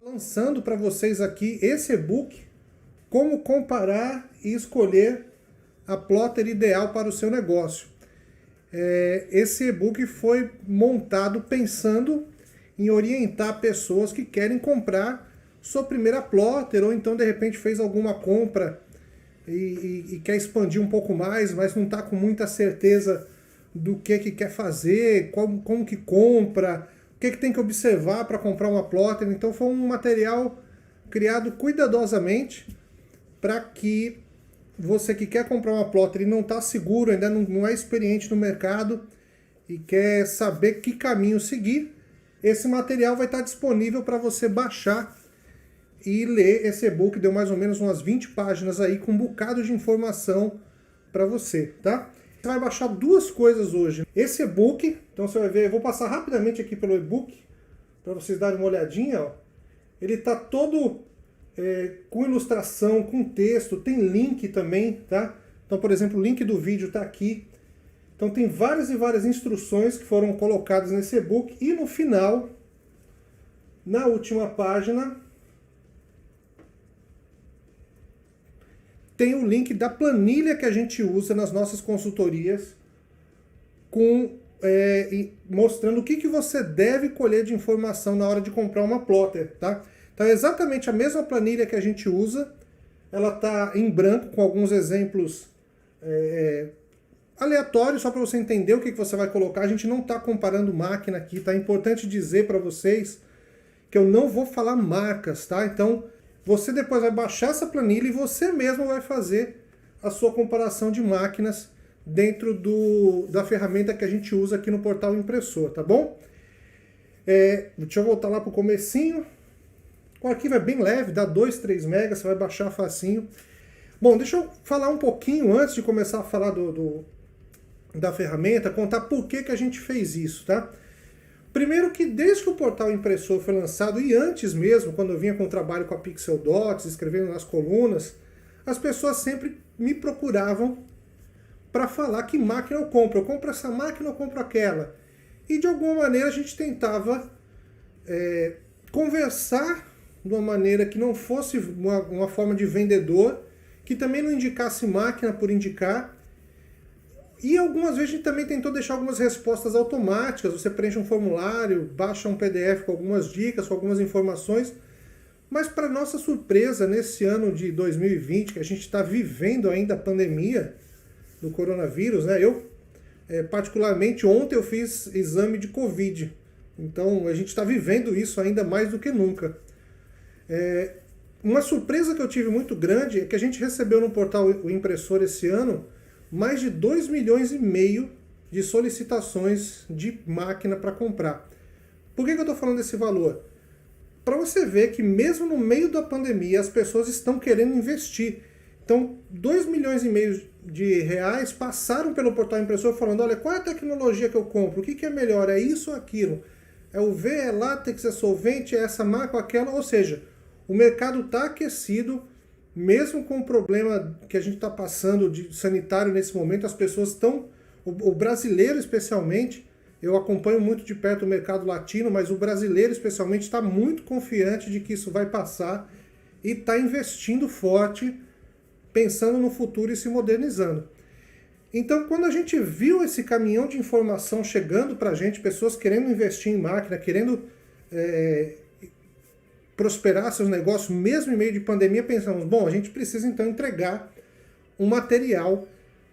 Lançando para vocês aqui esse e-book, como comparar e escolher a plotter ideal para o seu negócio. Esse e-book foi montado pensando em orientar pessoas que querem comprar sua primeira plotter, ou então de repente fez alguma compra e quer expandir um pouco mais, mas não está com muita certeza do que quer fazer, como que compra, o que tem que observar para comprar uma plotter. Então foi um material criado cuidadosamente para que você que quer comprar uma plotter e não está seguro, ainda não é experiente no mercado e quer saber que caminho seguir, esse material vai estar disponível para você baixar e ler esse e-book. Deu mais ou menos umas 20 páginas aí com um bocado de informação para você, tá? Você vai baixar duas coisas hoje. Esse e-book, então você vai ver, eu vou passar rapidamente aqui pelo e-book para vocês darem uma olhadinha, ó. Ele está todo com ilustração, com texto, tem link também, tá? Então, por exemplo, o link do vídeo está aqui. Então tem várias e várias instruções que foram colocadas nesse e-book e no final, na última página, tem o link da planilha que a gente usa nas nossas consultorias, mostrando o que você deve colher de informação na hora de comprar uma plotter, tá? Então é exatamente a mesma planilha que a gente usa, ela está em branco com alguns exemplos aleatórios, só para você entender o que você vai colocar. A gente não está comparando máquina aqui, tá? É importante dizer para vocês que eu não vou falar marcas, tá? Então você depois vai baixar essa planilha e você mesmo vai fazer a sua comparação de máquinas dentro da ferramenta que a gente usa aqui no Portal Impressor, tá bom? Deixa eu voltar lá para o comecinho. O arquivo é bem leve, dá 2, 3 megas, você vai baixar facinho. Bom, deixa eu falar um pouquinho antes de começar a falar da ferramenta, contar por que a gente fez isso, tá? Primeiro que desde que o Portal Impressor foi lançado, e antes mesmo, quando eu vinha com o trabalho com a Pixel Dots, escrevendo nas colunas, as pessoas sempre me procuravam para falar que máquina eu compro. Eu compro essa máquina, eu compro aquela. E de alguma maneira a gente tentava conversar de uma maneira que não fosse uma forma de vendedor, que também não indicasse máquina por indicar. E algumas vezes a gente também tentou deixar algumas respostas automáticas. Você preenche um formulário, baixa um PDF com algumas dicas, com algumas informações. Mas para nossa surpresa, nesse ano de 2020, que a gente está vivendo ainda a pandemia do coronavírus, né? Eu, particularmente, ontem eu fiz exame de Covid. Então a gente está vivendo isso ainda mais do que nunca. Uma surpresa que eu tive muito grande é que a gente recebeu no Portal Impressor esse ano mais de 2,5 milhões de solicitações de máquina para comprar. Por que eu estou falando desse valor? Para você ver que mesmo no meio da pandemia as pessoas estão querendo investir. Então 2,5 milhões de reais passaram pelo Portal Impressor falando: olha, qual é a tecnologia que eu compro? O que é melhor? É isso ou aquilo? É UV, é látex, é solvente, é essa marca ou aquela? Ou seja, o mercado está aquecido. Mesmo com o problema que a gente está passando de sanitário nesse momento, as pessoas estão... O brasileiro especialmente, eu acompanho muito de perto o mercado latino, mas o brasileiro especialmente está muito confiante de que isso vai passar e está investindo forte, pensando no futuro e se modernizando. Então, quando a gente viu esse caminhão de informação chegando para a gente, pessoas querendo investir em máquina, querendo prosperar seus negócios, mesmo em meio de pandemia, pensamos, bom, a gente precisa então entregar um material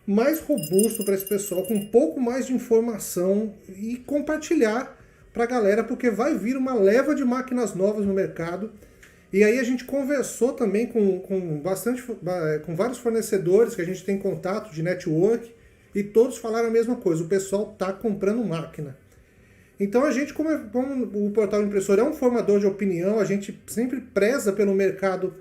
mais robusto para esse pessoal, com um pouco mais de informação e compartilhar para a galera, porque vai vir uma leva de máquinas novas no mercado. E aí a gente conversou também com vários fornecedores que a gente tem contato de network, e todos falaram a mesma coisa: o pessoal está comprando máquina. Então a gente, como o Portal Impressor é um formador de opinião, a gente sempre preza pelo mercado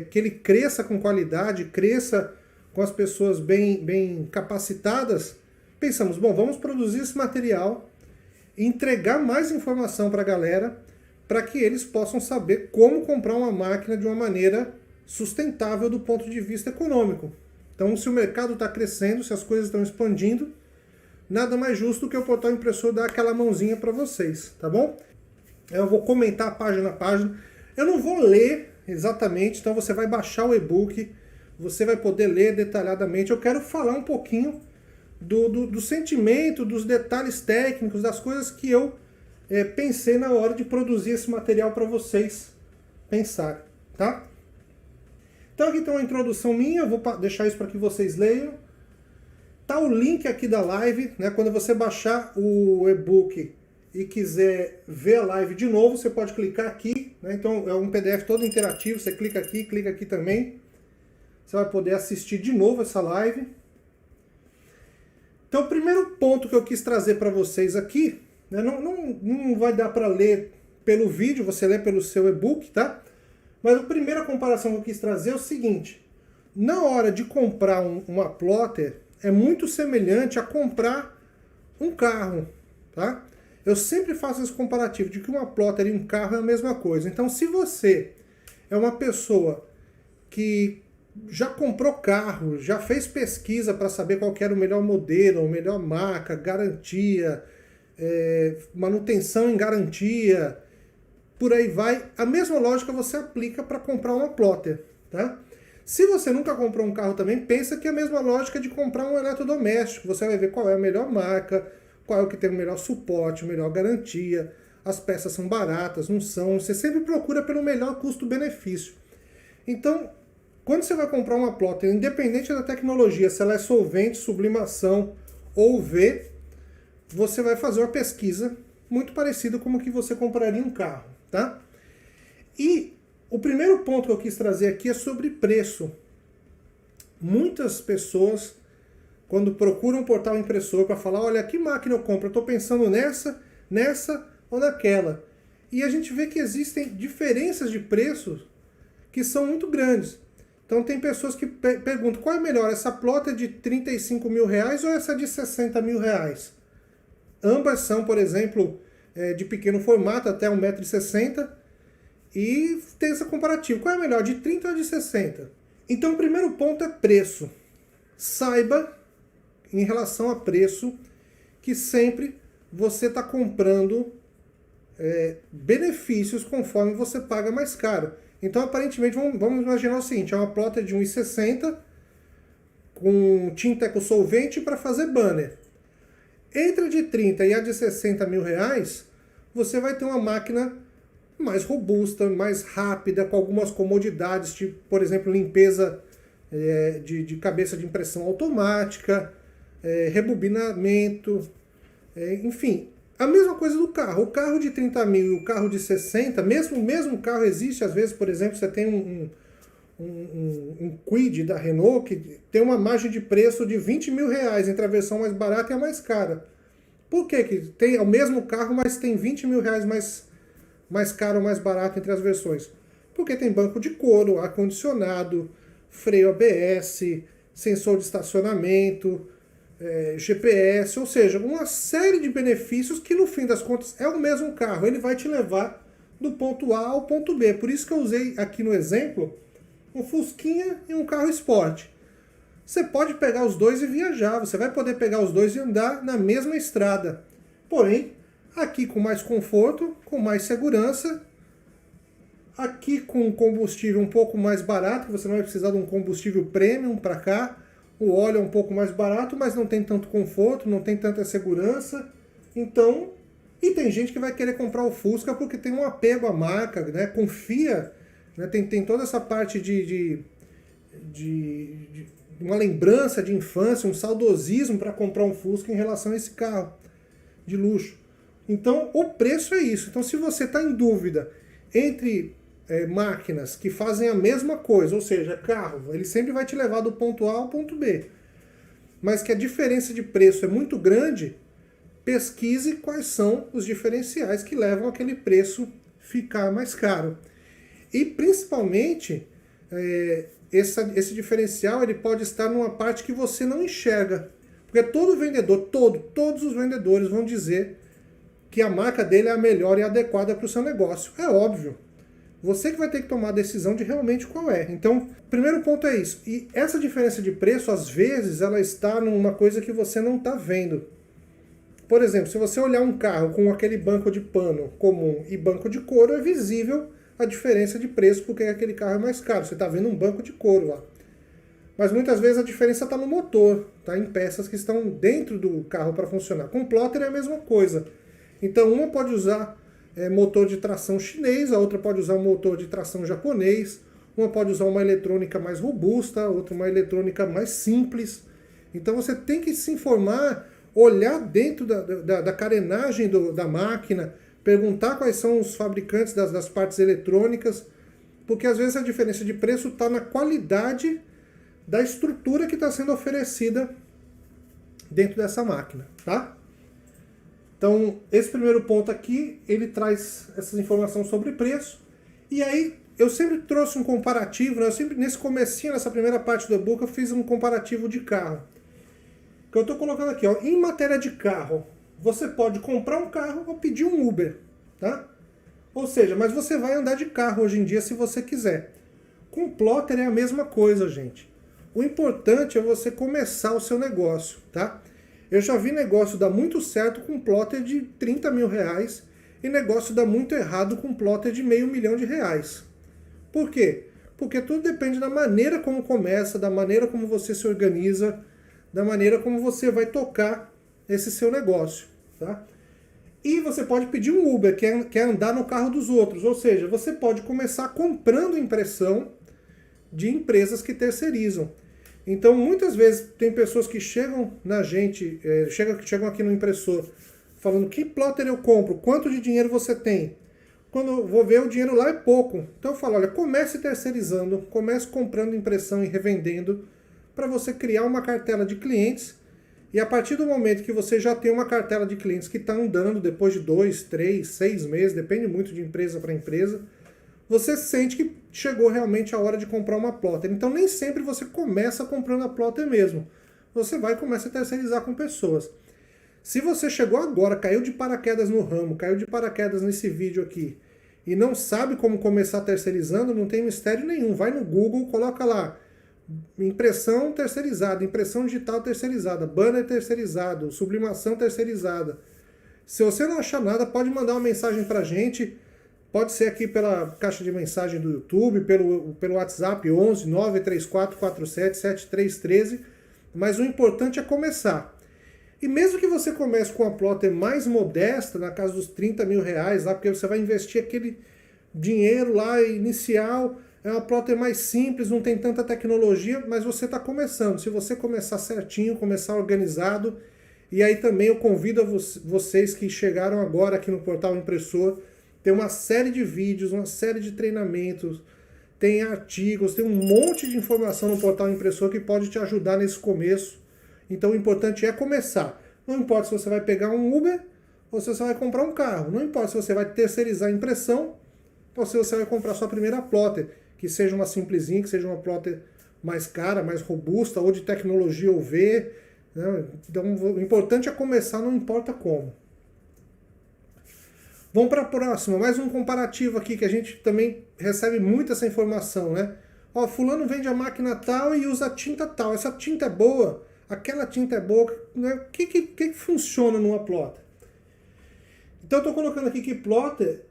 que ele cresça com qualidade, cresça com as pessoas bem capacitadas. Pensamos, bom, vamos produzir esse material e entregar mais informação para a galera, para que eles possam saber como comprar uma máquina de uma maneira sustentável do ponto de vista econômico. Então, se o mercado está crescendo, se as coisas estão expandindo, nada mais justo do que o Portal Impressor dar aquela mãozinha para vocês, tá bom? Eu vou comentar página a página. Eu não vou ler exatamente, então você vai baixar o e-book, você vai poder ler detalhadamente. Eu quero falar um pouquinho do sentimento, dos detalhes técnicos, das coisas que eu pensei na hora de produzir esse material para vocês pensarem, tá? Então aqui tem uma introdução minha, eu vou deixar isso para que vocês leiam. Tá o link aqui da live, né? Quando você baixar o e-book e quiser ver a live de novo, você pode clicar aqui, né? Então é um PDF todo interativo, você clica aqui também. Você vai poder assistir de novo essa live. Então o primeiro ponto que eu quis trazer para vocês aqui, né? Não vai dar para ler pelo vídeo, você lê pelo seu e-book, tá? Mas a primeira comparação que eu quis trazer é o seguinte: na hora de comprar uma plotter, é muito semelhante a comprar um carro, tá? Eu sempre faço esse comparativo de que uma plotter e um carro é a mesma coisa. Então, se você é uma pessoa que já comprou carro, já fez pesquisa para saber qual que era o melhor modelo, a melhor marca, garantia, manutenção em garantia, por aí vai, a mesma lógica você aplica para comprar uma plotter, tá? Se você nunca comprou um carro também, pensa que é a mesma lógica de comprar um eletrodoméstico. Você vai ver qual é a melhor marca, qual é o que tem o melhor suporte, a melhor garantia, as peças são baratas, não são. Você sempre procura pelo melhor custo-benefício. Então, quando você vai comprar uma plotter, independente da tecnologia, se ela é solvente, sublimação ou UV, você vai fazer uma pesquisa muito parecida como que você compraria um carro, tá? E o primeiro ponto que eu quis trazer aqui é sobre preço. Muitas pessoas, quando procuram um portal impressor para falar, olha, que máquina eu compro? Eu estou pensando nessa ou naquela. E a gente vê que existem diferenças de preços que são muito grandes. Então tem pessoas que perguntam, qual é melhor, essa plotter de 35 mil reais ou essa de 60 mil reais? Ambas são, por exemplo, de pequeno formato, até 1,60 m, e tem essa comparativa. Qual é melhor, de 30 ou de 60? Então o primeiro ponto é preço. Saiba, em relação a preço, que sempre você está comprando benefícios conforme você paga mais caro. Então, aparentemente, vamos imaginar o seguinte, é uma plotter de 1,60 m com tinta ecosolvente para fazer banner. Entre a de 30 e a de 60 mil reais, você vai ter uma máquina mais robusta, mais rápida, com algumas comodidades, tipo, por exemplo, limpeza de cabeça de impressão automática, rebobinamento, enfim. A mesma coisa do carro. O carro de 30 mil e o carro de 60, o mesmo carro existe, às vezes, por exemplo, você tem um Kwid da Renault que tem uma margem de preço de 20 mil reais entre a versão mais barata e a mais cara. Por que tem o mesmo carro, mas tem 20 mil reais mais caro ou mais barato entre as versões? Porque tem banco de couro, ar-condicionado, freio ABS, sensor de estacionamento, GPS, ou seja, uma série de benefícios que no fim das contas é o mesmo carro, ele vai te levar do ponto A ao ponto B. Por isso que eu usei aqui no exemplo um Fusquinha e um carro esporte. Você pode pegar os dois e viajar, você vai poder pegar os dois e andar na mesma estrada. Porém, aqui com mais conforto, com mais segurança, aqui com combustível um pouco mais barato, você não vai precisar de um combustível premium para cá. O óleo é um pouco mais barato, mas não tem tanto conforto, não tem tanta segurança. Então, e tem gente que vai querer comprar o Fusca porque tem um apego à marca, né? Confia, né? Tem toda essa parte de uma lembrança de infância, um saudosismo para comprar um Fusca em relação a esse carro de luxo. Então, o preço é isso. Então, se você está em dúvida entre máquinas que fazem a mesma coisa, ou seja, carro, ele sempre vai te levar do ponto A ao ponto B, mas que a diferença de preço é muito grande, pesquise quais são os diferenciais que levam aquele preço ficar mais caro. E principalmente, esse diferencial ele pode estar numa parte que você não enxerga, porque todo vendedor, todos os vendedores vão dizer que a marca dele é a melhor e adequada para o seu negócio. É óbvio. Você que vai ter que tomar a decisão de realmente qual é. Então, o primeiro ponto é isso. E essa diferença de preço, às vezes, ela está numa coisa que você não está vendo. Por exemplo, se você olhar um carro com aquele banco de pano comum e banco de couro, é visível a diferença de preço porque aquele carro é mais caro. Você está vendo um banco de couro lá. Mas muitas vezes a diferença está no motor, tá? Em peças que estão dentro do carro para funcionar. Com plotter é a mesma coisa. Então uma pode usar motor de tração chinês, a outra pode usar um motor de tração japonês, uma pode usar uma eletrônica mais robusta, a outra uma eletrônica mais simples. Então você tem que se informar, olhar dentro da carenagem da máquina, perguntar quais são os fabricantes das partes eletrônicas, porque às vezes a diferença de preço está na qualidade da estrutura que está sendo oferecida dentro dessa máquina, tá? Então, esse primeiro ponto aqui, ele traz essas informações sobre preço. E aí, eu sempre trouxe um comparativo, né? Eu sempre, nesse comecinho, nessa primeira parte do e-book, eu fiz um comparativo de carro. Que eu estou colocando aqui, ó, em matéria de carro, você pode comprar um carro ou pedir um Uber, tá? Ou seja, mas você vai andar de carro hoje em dia se você quiser. Com plotter é a mesma coisa, gente. O importante é você começar o seu negócio, tá? Eu já vi negócio dar muito certo com plotter de 30 mil reais e negócio dar muito errado com plotter de R$500 mil. Por quê? Porque tudo depende da maneira como começa, da maneira como você se organiza, da maneira como você vai tocar esse seu negócio, tá? E você pode pedir um Uber, que é andar no carro dos outros, ou seja, você pode começar comprando impressão de empresas que terceirizam. Então, muitas vezes, tem pessoas que chegam na gente, chegam aqui no impressor, falando que plotter eu compro, quanto de dinheiro você tem? Quando eu vou ver, o dinheiro lá é pouco. Então eu falo, olha, comece terceirizando, comece comprando impressão e revendendo, para você criar uma cartela de clientes, e a partir do momento que você já tem uma cartela de clientes que está andando depois de 2, 3, 6 meses, depende muito de empresa para empresa, você sente que chegou realmente a hora de comprar uma plotter. Então nem sempre você começa comprando a plotter mesmo. Você vai e começa a terceirizar com pessoas. Se você chegou agora, caiu de paraquedas no ramo, caiu de paraquedas nesse vídeo aqui, e não sabe como começar terceirizando, não tem mistério nenhum. Vai no Google, coloca lá, impressão terceirizada, impressão digital terceirizada, banner terceirizado, sublimação terceirizada. Se você não achar nada, pode mandar uma mensagem pra gente. Pode ser aqui pela caixa de mensagem do YouTube, pelo WhatsApp 11 934 47 7313, mas o importante é começar. E mesmo que você comece com a plotter mais modesta, na casa dos 30 mil reais, lá, porque você vai investir aquele dinheiro lá inicial, é uma plotter mais simples, não tem tanta tecnologia, mas você está começando. Se você começar certinho, começar organizado, e aí também eu convido a vocês que chegaram agora aqui no Portal Impressor, tem uma série de vídeos, uma série de treinamentos, tem artigos, tem um monte de informação no Portal Impressor que pode te ajudar nesse começo. Então o importante é começar. Não importa se você vai pegar um Uber ou se você vai comprar um carro. Não importa se você vai terceirizar a impressão ou se você vai comprar sua primeira plotter, que seja uma simplesinha, que seja uma plotter mais cara, mais robusta, ou de tecnologia UV. Né? Então o importante é começar, não importa como. Vamos para a próxima, mais um comparativo aqui que a gente também recebe muito essa informação, né? Ó, fulano vende a máquina tal e usa tinta tal. Essa tinta é boa, aquela tinta é boa. Né? O que funciona numa plotter? Então eu estou colocando aqui que plotter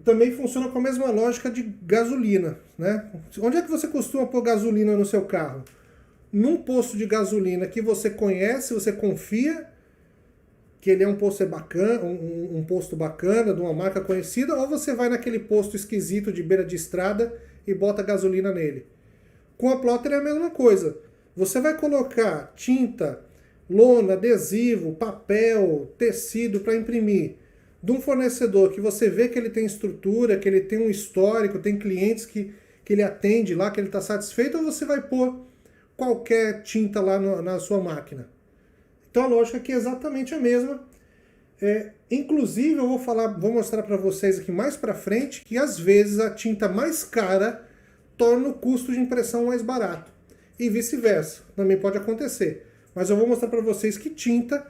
também funciona com a mesma lógica de gasolina, né? Onde é que você costuma pôr gasolina no seu carro? Num posto de gasolina que você conhece, você confia, que ele é um posto bacana, um posto bacana, de uma marca conhecida, ou você vai naquele posto esquisito de beira de estrada e bota gasolina nele. Com a plotter é a mesma coisa. Você vai colocar tinta, lona, adesivo, papel, tecido para imprimir de um fornecedor que você vê que ele tem estrutura, que ele tem um histórico, tem clientes que ele atende lá, que ele está satisfeito, ou você vai pôr qualquer tinta lá na sua máquina? Então a lógica aqui é exatamente a mesma. Inclusive eu vou mostrar para vocês aqui mais para frente que às vezes a tinta mais cara torna o custo de impressão mais barato. E vice-versa, também pode acontecer. Mas eu vou mostrar para vocês que tinta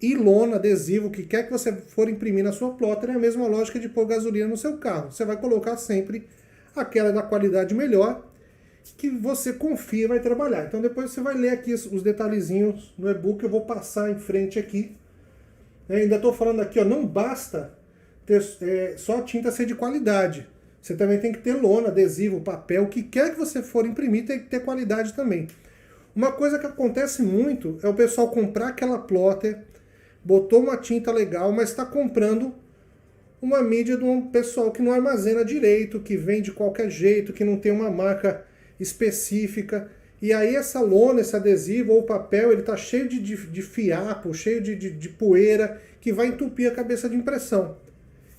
e lona, adesivo, o que quer que você for imprimir na sua plotter é a mesma lógica de pôr gasolina no seu carro. Você vai colocar sempre aquela da qualidade melhor, que você confia e vai trabalhar. Então depois você vai ler aqui os detalhezinhos no e-book, eu vou passar em frente aqui. Eu ainda estou falando aqui, ó, não basta só a tinta ser de qualidade. Você também tem que ter lona, adesivo, papel, o que quer que você for imprimir tem que ter qualidade também. Uma coisa que acontece muito é o pessoal comprar aquela plotter, botou uma tinta legal, mas está comprando uma mídia de um pessoal que não armazena direito, que vende de qualquer jeito, que não tem uma marca específica. E aí essa lona, esse adesivo ou papel, ele está cheio de fiapo, cheio de poeira, que vai entupir a cabeça de impressão.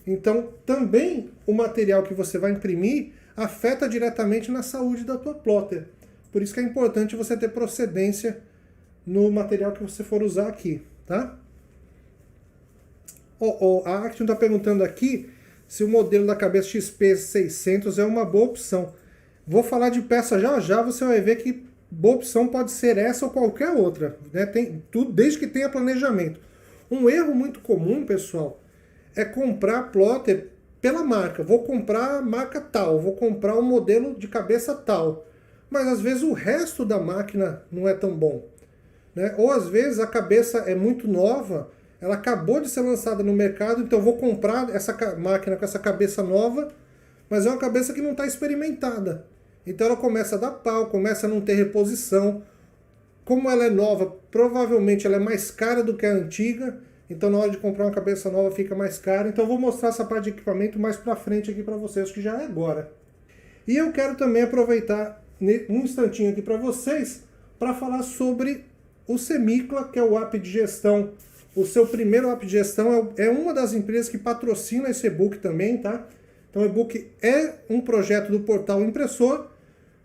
Então, também o material que você vai imprimir afeta diretamente na saúde da tua plotter. Por isso que é importante você ter procedência no material que você for usar aqui, tá? A Action está perguntando aqui se o modelo da cabeça XP600 é uma boa opção. Vou falar de peça já já, você vai ver que boa opção pode ser essa ou qualquer outra, né? Tem tudo, desde que tenha planejamento. Um erro muito comum, pessoal, é comprar plotter pela marca. Vou comprar a marca tal, vou comprar um modelo de cabeça tal. Mas às vezes o resto da máquina não é tão bom, né? Ou às vezes a cabeça é muito nova, ela acabou de ser lançada no mercado, então eu vou comprar essa máquina com essa cabeça nova, mas é uma cabeça que não está experimentada. Então ela começa a dar pau, começa a não ter reposição. Como ela é nova, provavelmente ela é mais cara do que a antiga, então na hora de comprar uma cabeça nova fica mais cara. Então eu vou mostrar essa parte de equipamento mais pra frente aqui para vocês, que já é agora. E eu quero também aproveitar um instantinho aqui para vocês para falar sobre o Semicla, que é o app de gestão. O seu primeiro app de gestão é uma das empresas que patrocina esse e-book também, tá? Então o e-book é um projeto do portal Impressor,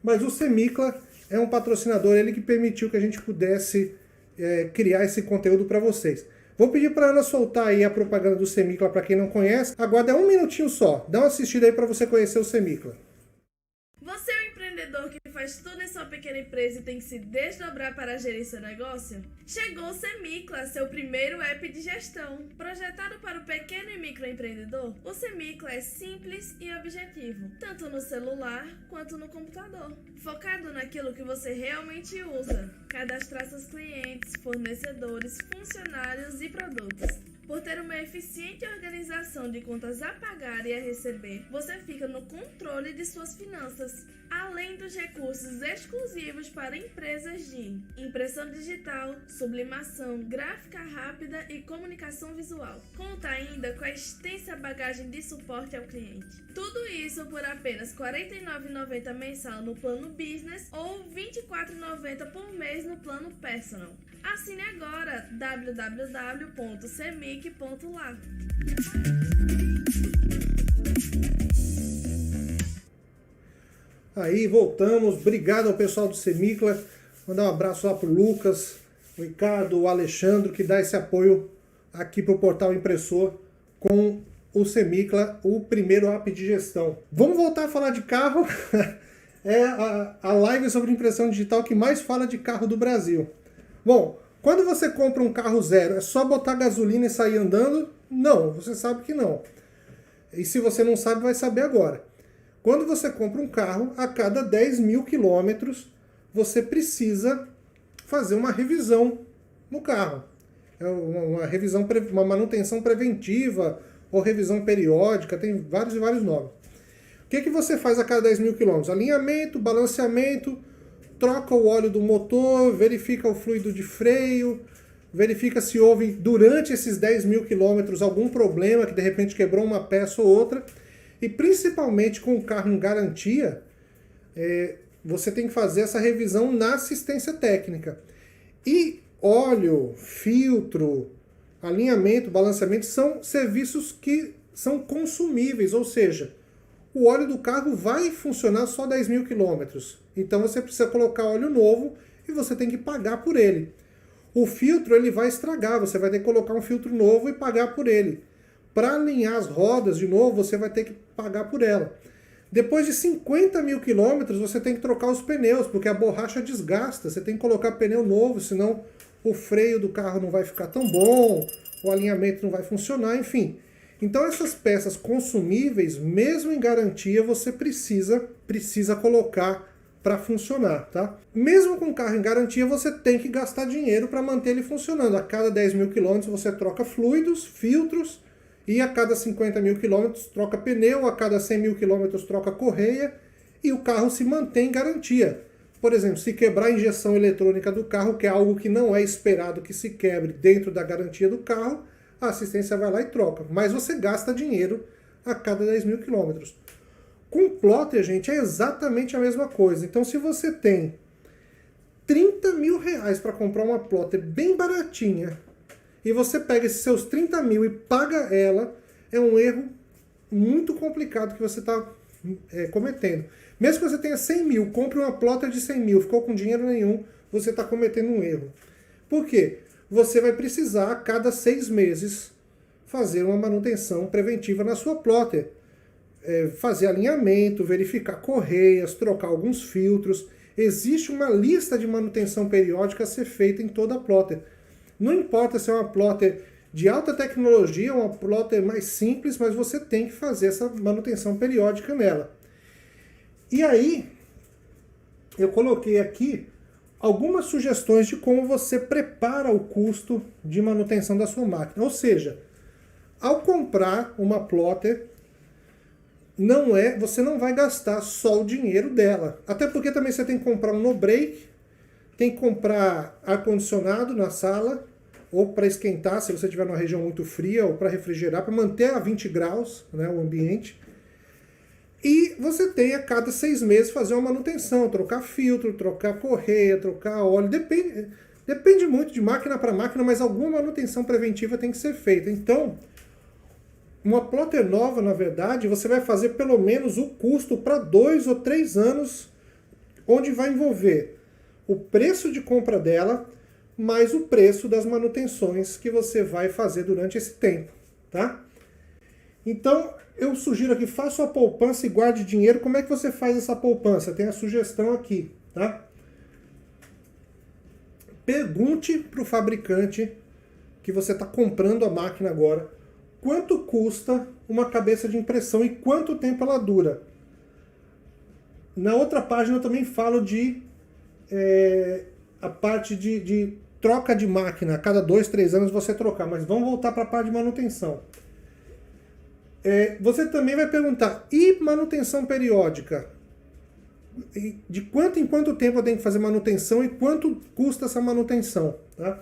mas o Semicla é um patrocinador, ele que permitiu que a gente pudesse criar esse conteúdo para vocês. Vou pedir para a Ana soltar aí a propaganda do Semicla para quem não conhece. Aguarda um minutinho só, dá uma assistida aí para você conhecer o Semicla. Você é um empreendedor que faz tudo em sua pequena empresa e tem que se desdobrar para gerir seu negócio? Chegou o Semicla, seu primeiro app de gestão. Projetado para o pequeno e microempreendedor, o Semicla é simples e objetivo, tanto no celular quanto no computador. Focado naquilo que você realmente usa, cadastrar seus clientes, fornecedores, funcionários e produtos. Por ter uma eficiente organização de contas a pagar e a receber, você fica no controle de suas finanças, além dos recursos exclusivos para empresas de impressão digital, sublimação, gráfica rápida e comunicação visual. Conta ainda com a extensa bagagem de suporte ao cliente. Tudo isso por apenas R$ 49,90 mensal no plano Business ou R$ 24,90 por mês no plano Personal. Assine agora www.semic.lá. Aí, voltamos. Obrigado ao pessoal do Semicla. Mandar um abraço lá pro Lucas, o Ricardo, o Alexandre, que dá esse apoio aqui pro Portal Impressor com o Semicla, o primeiro app de gestão. Vamos voltar a falar de carro. É a live sobre impressão digital que mais fala de carro do Brasil. Bom, quando você compra um carro zero, é só botar gasolina e sair andando? Não, você sabe que não. E se você não sabe, vai saber agora. Quando você compra um carro, a cada 10 mil quilômetros, você precisa fazer uma revisão no carro. É uma revisão, uma manutenção preventiva ou revisão periódica, tem vários e vários nomes. O que você faz a cada 10 mil quilômetros? Alinhamento, balanceamento, troca o óleo do motor, verifica o fluido de freio, verifica se houve, durante esses 10 mil quilômetros, algum problema, que de repente quebrou uma peça ou outra. E principalmente com o carro em garantia, você tem que fazer essa revisão na assistência técnica. E óleo, filtro, alinhamento, balanceamento são serviços que são consumíveis, ou seja, o óleo do carro vai funcionar só 10 mil quilômetros. Então você precisa colocar óleo novo e você tem que pagar por ele. O filtro ele vai estragar, você vai ter que colocar um filtro novo e pagar por ele. Para alinhar as rodas de novo, você vai ter que pagar por ela. Depois de 50 mil quilômetros, você tem que trocar os pneus, porque a borracha desgasta. Você tem que colocar pneu novo, senão o freio do carro não vai ficar tão bom, o alinhamento não vai funcionar, enfim. Então essas peças consumíveis, mesmo em garantia, você precisa colocar para funcionar, tá? Mesmo com o carro em garantia, você tem que gastar dinheiro para manter ele funcionando. A cada 10 mil quilômetros você troca fluidos, filtros E a cada 50 mil quilômetros troca pneu, a cada 100 mil quilômetros troca correia e o carro se mantém em garantia. Por exemplo, se quebrar a injeção eletrônica do carro, que é algo que não é esperado que se quebre dentro da garantia do carro, a assistência vai lá e troca. Mas você gasta dinheiro a cada 10 mil quilômetros. Com plotter, gente, é exatamente a mesma coisa. Então, se você tem 30 mil reais para comprar uma plotter bem baratinha, e você pega esses seus 30 mil e paga ela, é um erro muito complicado que você está cometendo. Mesmo que você tenha 100 mil, compre uma plotter de 100 mil, ficou com dinheiro nenhum, você está cometendo um erro. Por quê? Você vai precisar, a cada 6 meses, fazer uma manutenção preventiva na sua plotter. Fazer alinhamento, verificar correias, trocar alguns filtros. Existe uma lista de manutenção periódica a ser feita em toda a plotter. Não importa se é uma plotter de alta tecnologia ou uma plotter mais simples, mas você tem que fazer essa manutenção periódica nela. E aí, eu coloquei aqui algumas sugestões de como você prepara o custo de manutenção da sua máquina. Ou seja, ao comprar uma plotter, você não vai gastar só o dinheiro dela. Até porque também você tem que comprar um no-break, tem que comprar ar-condicionado na sala, ou para esquentar, se você estiver numa região muito fria, ou para refrigerar, para manter a 20 graus, né, o ambiente. E você tem a cada 6 meses fazer uma manutenção, trocar filtro, trocar correia, trocar óleo, depende muito de máquina para máquina, mas alguma manutenção preventiva tem que ser feita. Então, uma plotter nova, na verdade, você vai fazer pelo menos o custo para 2 ou 3 anos, onde vai envolver o preço de compra dela, mais o preço das manutenções que você vai fazer durante esse tempo, tá? Então, eu sugiro aqui, faça a poupança e guarde dinheiro. Como é que você faz essa poupança? Tem a sugestão aqui, tá? Pergunte para o fabricante que você está comprando a máquina agora, quanto custa uma cabeça de impressão e quanto tempo ela dura. Na outra página eu também falo de a parte de troca de máquina. A cada 2, 3 anos você trocar, mas vamos voltar para a parte de manutenção. Você também vai perguntar, e manutenção periódica? De quanto em quanto tempo eu tenho que fazer manutenção e quanto custa essa manutenção? Tá?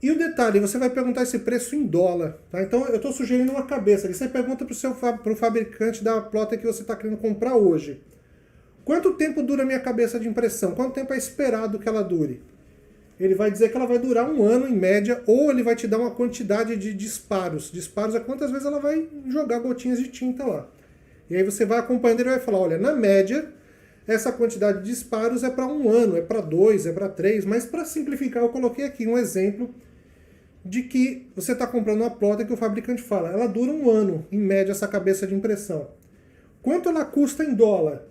E o detalhe, você vai perguntar esse preço em dólar. Tá? Então eu estou sugerindo uma cabeça. Você pergunta para o fabricante da plotter que você está querendo comprar hoje. Quanto tempo dura a minha cabeça de impressão? Quanto tempo é esperado que ela dure? Ele vai dizer que ela vai durar 1 ano em média, ou ele vai te dar uma quantidade de disparos. Disparos é quantas vezes ela vai jogar gotinhas de tinta lá. E aí você vai acompanhando e ele vai falar, olha, na média, essa quantidade de disparos é para 1 ano, é para 2, é para 3, mas para simplificar eu coloquei aqui um exemplo de que você está comprando uma plotter que o fabricante fala, ela dura 1 ano, em média, essa cabeça de impressão. Quanto ela custa em dólar?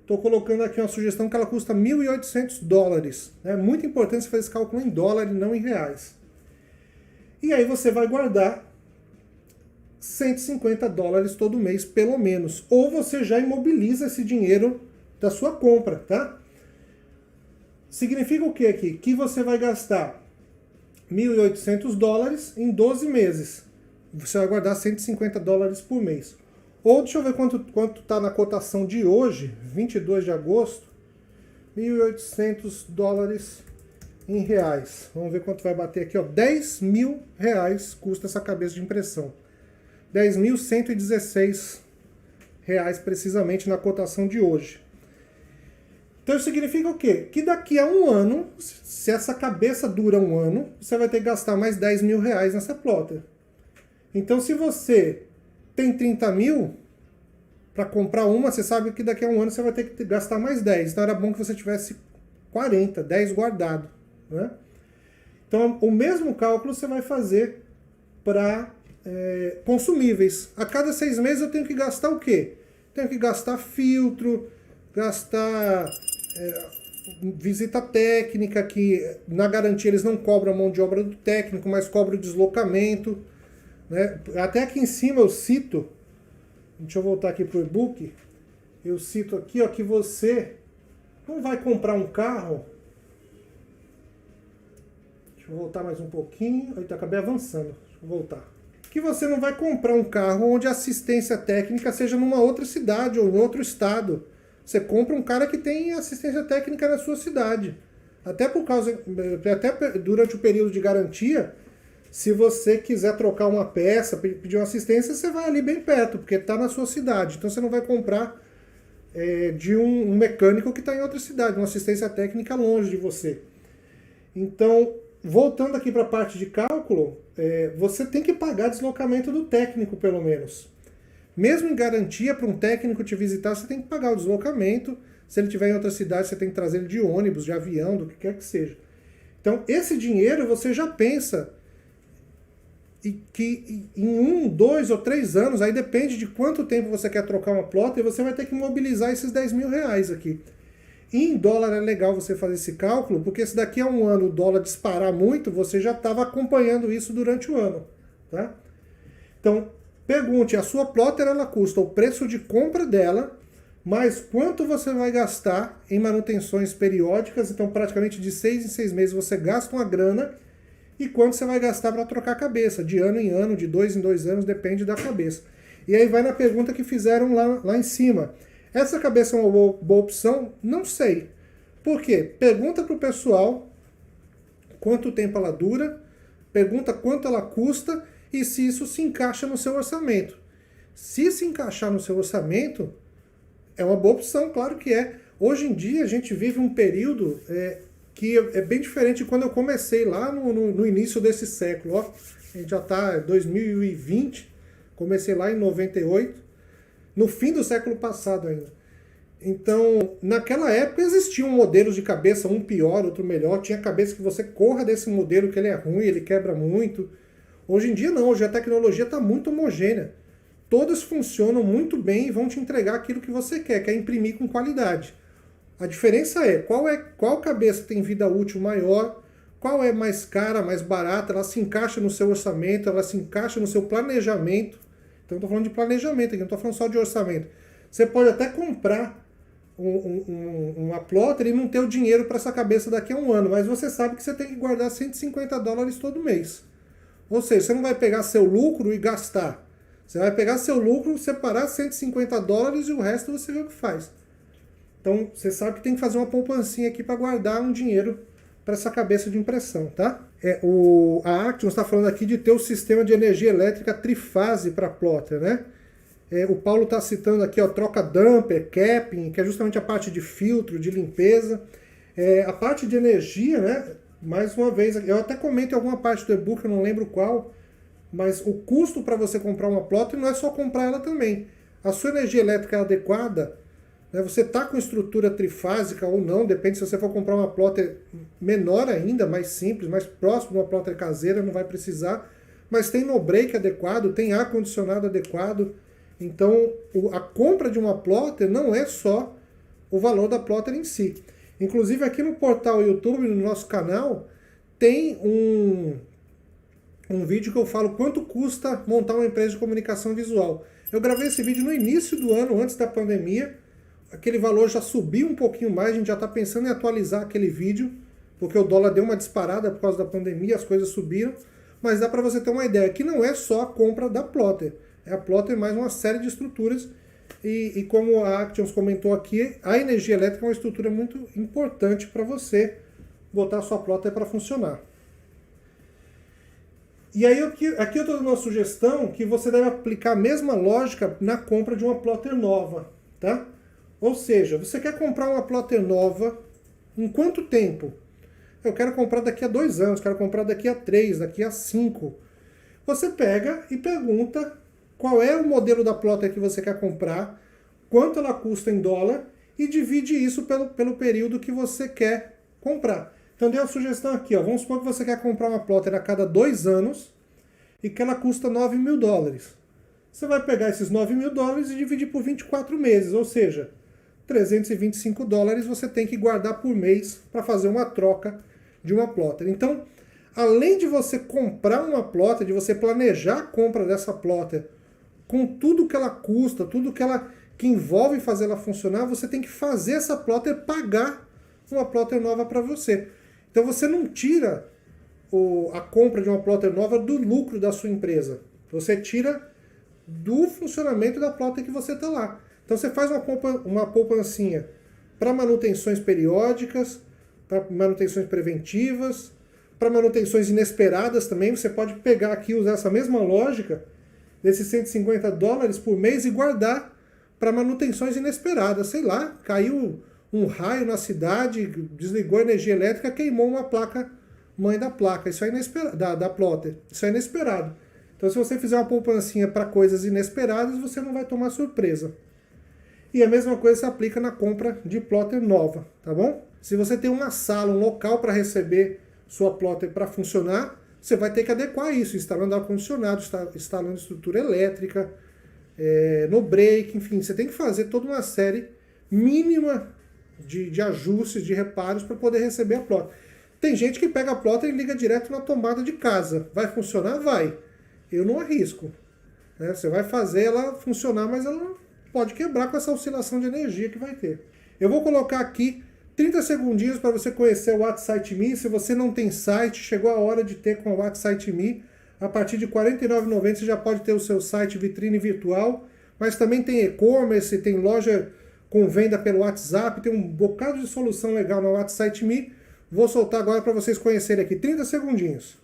Estou colocando aqui uma sugestão que ela custa $1.800. É muito importante você fazer esse cálculo em dólar e não em reais. E aí você vai guardar $150 todo mês, pelo menos. Ou você já imobiliza esse dinheiro da sua compra, tá? Significa o que aqui? Que você vai gastar $1.800 em 12 meses. Você vai guardar $150 por mês. Ou deixa eu ver quanto está na cotação de hoje, 22 de agosto, $1.800 em reais. Vamos ver quanto vai bater aqui, ó. R$10.000 custa essa cabeça de impressão. R$10.116 precisamente na cotação de hoje. Então isso significa o quê? Que daqui a 1 ano, se essa cabeça dura 1 ano, você vai ter que gastar mais R$10.000 nessa plotter. Então se você tem 30 mil para comprar uma, você sabe que daqui a 1 ano você vai ter que gastar mais 10. Então era bom que você tivesse 40, 10 guardado. Né? Então o mesmo cálculo você vai fazer para consumíveis. A cada 6 meses eu tenho que gastar o quê? Tenho que gastar filtro, gastar visita técnica, que na garantia eles não cobram a mão de obra do técnico, mas cobram o deslocamento. Né? Até aqui em cima eu cito, deixa eu voltar aqui para o e-book, eu cito aqui ó, que você não vai comprar um carro, deixa eu voltar mais um pouquinho, eu acabei avançando, deixa eu voltar. que você não vai comprar um carro onde a assistência técnica seja numa outra cidade ou em outro estado. Você compra um cara que tem assistência técnica na sua cidade. Até durante o período de garantia, se você quiser trocar uma peça, pedir uma assistência, você vai ali bem perto, porque está na sua cidade. Então você não vai comprar de um mecânico que está em outra cidade, uma assistência técnica longe de você. Então, voltando aqui para a parte de cálculo, você tem que pagar deslocamento do técnico, pelo menos. Mesmo em garantia, para um técnico te visitar, você tem que pagar o deslocamento. Se ele estiver em outra cidade, você tem que trazer ele de ônibus, de avião, do que quer que seja. Então, esse dinheiro você já pensa que em 1, 2 ou 3 anos, aí depende de quanto tempo você quer trocar uma plotter, você vai ter que mobilizar esses 10 mil reais aqui. E em dólar é legal você fazer esse cálculo, porque se daqui a um ano o dólar disparar muito, você já estava acompanhando isso durante o ano. Tá? Então, pergunte, a sua plotter ela custa o preço de compra dela, mais quanto você vai gastar em manutenções periódicas, então praticamente de 6 em 6 meses você gasta uma grana, e quanto você vai gastar para trocar a cabeça, de ano em ano, de 2 em 2 anos, depende da cabeça. E aí vai na pergunta que fizeram lá em cima. Essa cabeça é uma boa opção? Não sei. Por quê? Pergunta para o pessoal quanto tempo ela dura, pergunta quanto ela custa e se isso se encaixa no seu orçamento. Se se encaixar no seu orçamento, é uma boa opção, claro que é. Hoje em dia a gente vive um período que é bem diferente de quando eu comecei lá no início desse século. Ó, a gente já está em 2020, comecei lá em 98, no fim do século passado ainda. Então, naquela época existiam modelos de cabeça, um pior, outro melhor. Tinha cabeça que você corra desse modelo que ele é ruim, ele quebra muito. Hoje em dia não, hoje a tecnologia está muito homogênea. Todas funcionam muito bem e vão te entregar aquilo que você quer imprimir com qualidade. A diferença é qual cabeça tem vida útil maior, qual é mais cara, mais barata, ela se encaixa no seu orçamento, ela se encaixa no seu planejamento. Então eu estou falando de planejamento aqui, não estou falando só de orçamento. Você pode até comprar uma plotter e não ter o dinheiro para essa cabeça daqui a um ano, mas você sabe que você tem que guardar $150 todo mês. Ou seja, você não vai pegar seu lucro e gastar. Você vai pegar seu lucro, separar $150 e o resto você vê o que faz. Então, você sabe que tem que fazer uma poupancinha aqui para guardar um dinheiro para essa cabeça de impressão, tá? A Action está falando aqui de ter o sistema de energia elétrica trifase para plotter, né? O Paulo está citando aqui, ó, troca dumper, capping, que é justamente a parte de filtro, de limpeza. A parte de energia, né? Mais uma vez, eu até comento em alguma parte do e-book, eu não lembro qual, mas o custo para você comprar uma plotter não é só comprar ela também. A sua energia elétrica é adequada, né? Você está com estrutura trifásica ou não, depende se você for comprar uma plotter menor ainda, mais simples, mais próximo de uma plotter caseira, não vai precisar, mas tem no-break adequado, tem ar-condicionado adequado. Então, a compra de uma plotter não é só o valor da plotter em si. Inclusive, aqui no portal YouTube, no nosso canal, tem um vídeo que eu falo quanto custa montar uma empresa de comunicação visual. Eu gravei esse vídeo no início do ano, antes da pandemia. Aquele valor já subiu um pouquinho mais, a gente já está pensando em atualizar aquele vídeo, porque o dólar deu uma disparada por causa da pandemia, as coisas subiram. Mas dá para você ter uma ideia que não é só a compra da plotter. É a plotter mais uma série de estruturas. E como a Actions comentou aqui, a energia elétrica é uma estrutura muito importante para você botar a sua plotter para funcionar. E aí aqui eu estou dando uma sugestão que você deve aplicar a mesma lógica na compra de uma plotter nova, tá? Ou seja, você quer comprar uma plotter nova em quanto tempo? Eu quero comprar daqui a 2 anos, quero comprar daqui a 3, daqui a 5. Você pega e pergunta qual é o modelo da plotter que você quer comprar, quanto ela custa em dólar e divide isso pelo período que você quer comprar. Então dei uma sugestão aqui, ó. Vamos supor que você quer comprar uma plotter a cada 2 anos e que ela custa $9 mil. Você vai pegar esses $9 mil e dividir por 24 meses, ou seja, $325 você tem que guardar por mês para fazer uma troca de uma plotter. Então, além de você comprar uma plotter, de você planejar a compra dessa plotter com tudo que ela custa, tudo que envolve fazer ela funcionar, você tem que fazer essa plotter pagar uma plotter nova para você. Então você não tira a compra de uma plotter nova do lucro da sua empresa. Então você tira do funcionamento da plotter que você está lá. Então você faz uma poupancinha para manutenções periódicas, para manutenções preventivas, para manutenções inesperadas também. Você pode pegar aqui e usar essa mesma lógica desses $150 por mês e guardar para manutenções inesperadas. Sei lá, caiu um raio na cidade, desligou a energia elétrica, queimou uma placa mãe da placa. Isso é inesperado, da plotter. Isso é inesperado. Então se você fizer uma poupancinha para coisas inesperadas, você não vai tomar surpresa. E a mesma coisa se aplica na compra de plotter nova, tá bom? Se você tem uma sala, um local para receber sua plotter para funcionar, você vai ter que adequar isso, instalando ar-condicionado, instalando estrutura elétrica, no break, enfim, você tem que fazer toda uma série mínima de ajustes, de reparos para poder receber a plotter. Tem gente que pega a plotter e liga direto na tomada de casa. Vai funcionar? Vai. Eu não arrisco. Você vai fazer ela funcionar, mas ela pode quebrar com essa oscilação de energia que vai ter. Eu vou colocar aqui 30 segundinhos para você conhecer o WhatsApp Me. Se você não tem site, chegou a hora de ter com o WhatsApp Me. A partir de R$ 49,90 você já pode ter o seu site vitrine virtual, mas também tem e-commerce, tem loja com venda pelo WhatsApp, tem um bocado de solução legal no WhatsApp Me. Vou soltar agora para vocês conhecerem aqui, 30 segundinhos.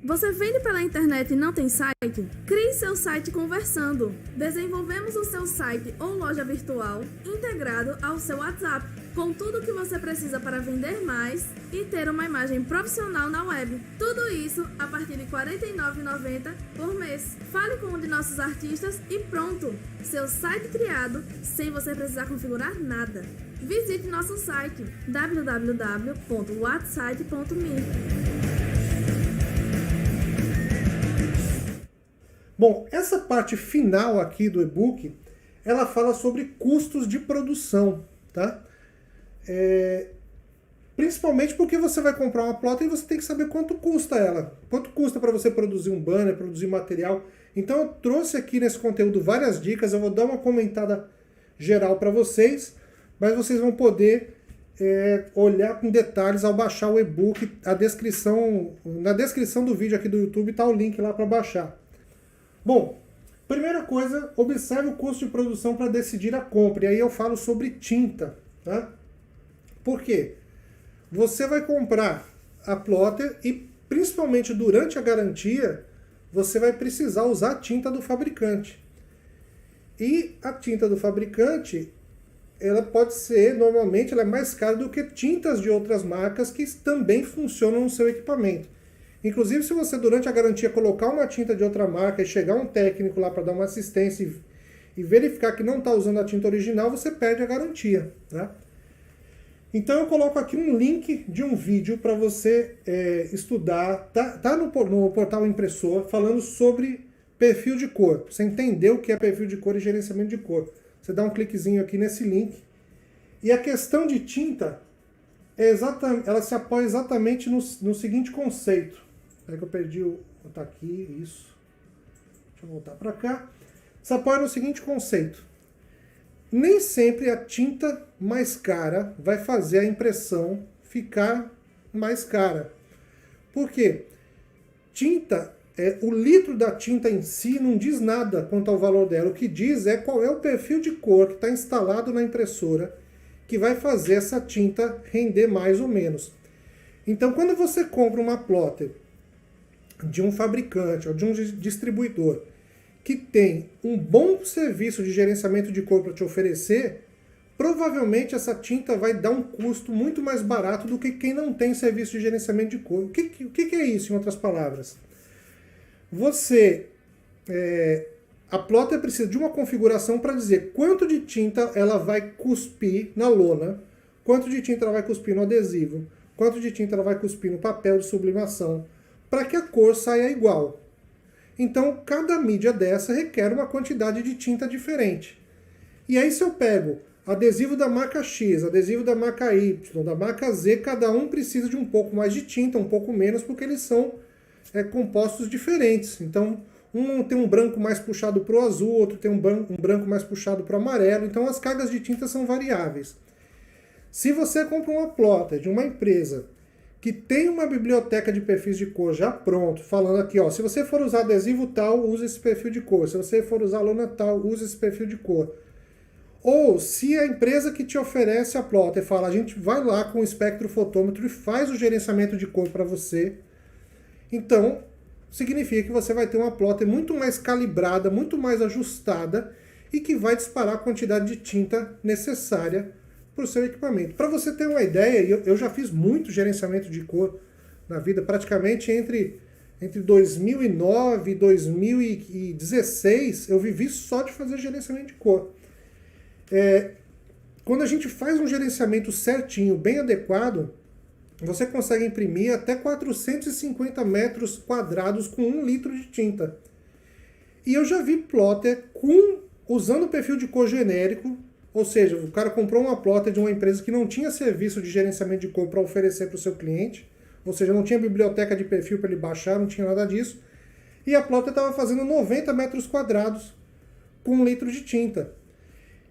Você vende pela internet e não tem site? Crie seu site conversando. Desenvolvemos o seu site ou loja virtual integrado ao seu WhatsApp, com tudo o que você precisa para vender mais e ter uma imagem profissional na web. Tudo isso a partir de R$ 49,90 por mês. Fale com um de nossos artistas e pronto! Seu site criado sem você precisar configurar nada. Visite nosso site www.whatsite.me. Bom, essa parte final aqui do e-book, ela fala sobre custos de produção, tá? Principalmente porque você vai comprar uma plotter e você tem que saber quanto custa ela. Quanto custa para você produzir um banner, produzir material. Então eu trouxe aqui nesse conteúdo várias dicas, eu vou dar uma comentada geral para vocês, mas vocês vão poder olhar com detalhes ao baixar o e-book. Na descrição do vídeo aqui do YouTube está o link lá para baixar. Bom, primeira coisa, observe o custo de produção para decidir a compra. E aí eu falo sobre tinta, tá? Por quê? Você vai comprar a plotter e, principalmente durante a garantia, você vai precisar usar a tinta do fabricante. E a tinta do fabricante, ela pode ser, normalmente, ela é mais cara do que tintas de outras marcas que também funcionam no seu equipamento. Inclusive, se você durante a garantia colocar uma tinta de outra marca e chegar um técnico lá para dar uma assistência e verificar que não está usando a tinta original, você perde a garantia, tá? Então eu coloco aqui um link de um vídeo para você estudar, tá no portal Impressor, falando sobre perfil de cor. Você entender o que é perfil de cor e gerenciamento de cor. Você dá um cliquezinho aqui nesse link. E a questão de tinta, ela se apoia exatamente no seguinte conceito. Espera que eu perdi o... Tá aqui, isso. Deixa eu voltar para cá. Se apoia no seguinte conceito. Nem sempre a tinta mais cara vai fazer a impressão ficar mais cara. Por quê? Tinta, o litro da tinta em si não diz nada quanto ao valor dela. O que diz é qual é o perfil de cor que está instalado na impressora que vai fazer essa tinta render mais ou menos. Então, quando você compra uma plotter de um fabricante ou de um distribuidor que tem um bom serviço de gerenciamento de cor para te oferecer, provavelmente essa tinta vai dar um custo muito mais barato do que quem não tem serviço de gerenciamento de cor. O que é isso, em outras palavras? A plotter precisa de uma configuração para dizer quanto de tinta ela vai cuspir na lona, quanto de tinta ela vai cuspir no adesivo, quanto de tinta ela vai cuspir no papel de sublimação, para que a cor saia igual. Então, cada mídia dessa requer uma quantidade de tinta diferente. E aí, se eu pego adesivo da marca X, adesivo da marca Y, da marca Z, cada um precisa de um pouco mais de tinta, um pouco menos, porque eles são compostos diferentes. Então, um tem um branco mais puxado para o azul, outro tem um branco mais puxado para o amarelo. Então, as cargas de tinta são variáveis. Se você compra uma plotter de uma empresa que tem uma biblioteca de perfis de cor já pronto, falando aqui, ó, se você for usar adesivo tal, use esse perfil de cor. Se você for usar lona tal, use esse perfil de cor. Ou se a empresa que te oferece a plotter fala, a gente vai lá com o espectrofotômetro e faz o gerenciamento de cor para você, então significa que você vai ter uma plotter muito mais calibrada, muito mais ajustada e que vai disparar a quantidade de tinta necessária para o seu equipamento. Para você ter uma ideia, eu já fiz muito gerenciamento de cor na vida, praticamente entre 2009 e 2016 eu vivi só de fazer gerenciamento de cor. Quando a gente faz um gerenciamento certinho, bem adequado, você consegue imprimir até 450 metros quadrados com 1 litro de tinta. E eu já vi plotter usando o perfil de cor genérico, ou seja, o cara comprou uma plotter de uma empresa que não tinha serviço de gerenciamento de cor para oferecer para o seu cliente, ou seja, não tinha biblioteca de perfil para ele baixar, não tinha nada disso, e a plotter estava fazendo 90 metros quadrados com 1 litro de tinta.